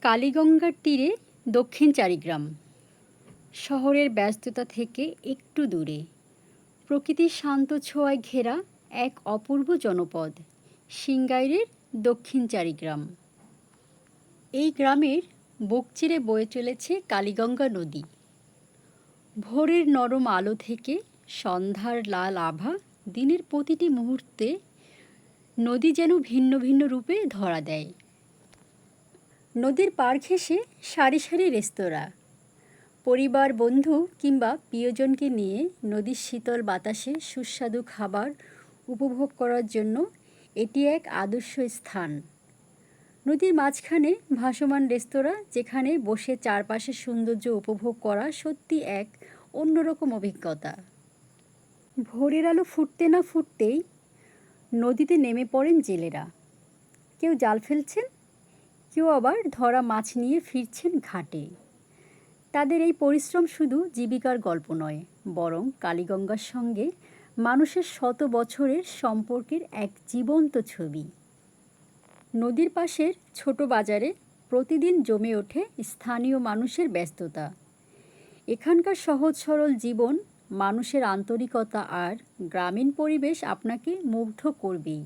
কালীগঙ্গার তীরে দক্ষিণ চারিগ্রাম। শহরের ব্যস্ততা থেকে একটু দূরে, প্রকৃতির শান্ত ছোঁয়ায় ঘেরা এক অপূর্ব জনপদ সিংগাইরের দক্ষিণ চারিগ্রাম। এই গ্রামের বুক চিরে বয়ে চলেছে কালীগঙ্গা নদী। ভোরের নরম আলো থেকে সন্ধ্যার লাল আভা, দিনের প্রতিটি মুহূর্তে নদী যেন ভিন্ন ভিন্ন রূপে ধরা দেয়। নদীর পাড় ঘেঁষে সারি সারি রেস্তোরাঁ, পরিবার, বন্ধু কিংবা প্রিয়জনকে নিয়ে নদীর শীতল বাতাসে সুস্বাদু খাবার উপভোগ করার জন্য এটি এক আদর্শ স্থান। নদীর মাঝখানে ভাসমান রেস্তোরাঁ, যেখানে বসে চারপাশের সৌন্দর্য উপভোগ করা সত্যি এক অন্যরকম অভিজ্ঞতা। ভোরের আলো ফুটতে না ফুটতেই নদীতে নেমে পড়েন জেলেরা। কেউ জাল ফেলছেন, কেউ আবার ধরা মাছ নিয়ে ফিরছেন ঘাটে। তাদের এই পরিশ্রম শুধু জীবিকার গল্প নয়, বরং কালীগঙ্গার সঙ্গে মানুষের শত বছরের সম্পর্কের এক জীবন্ত ছবি। নদীর পাশের ছোট বাজারে প্রতিদিন জমে ওঠে স্থানীয় মানুষের ব্যস্ততা। এখানকার সহজ সরল জীবন, মানুষের আন্তরিকতা আর গ্রামীণ পরিবেশ আপনাকে মুগ্ধ করবেই।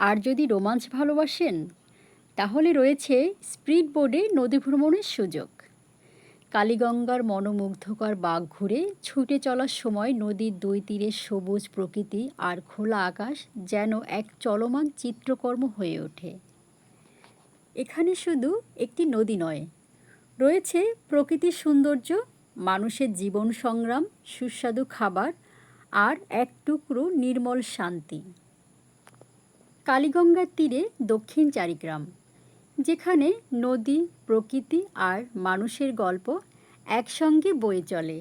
আর যদি রোমাঞ্চ ভালোবাসেন, তাহলে রয়েছে স্পিড বোটে নদী ভ্রমণের সুযোগ। কালীগঙ্গার মনোমুগ্ধকর বাঁক ঘুরে ছুটে চলার সময় নদীর দুই তীরে সবুজ প্রকৃতি আর খোলা আকাশ যেন এক চলমান চিত্রকর্ম হয়ে ওঠে। এখানে শুধু একটি নদী নয়, রয়েছে প্রকৃতির সৌন্দর্য, মানুষের জীবন সংগ্রাম, সুস্বাদু খাবার আর এক টুকরো নির্মল শান্তি। কালীগঙ্গার তীরে দক্ষিণ চারিগ্রাম, যেখানে নদী, প্রকৃতি আর মানুষের গল্প একসঙ্গে বয়ে চলে।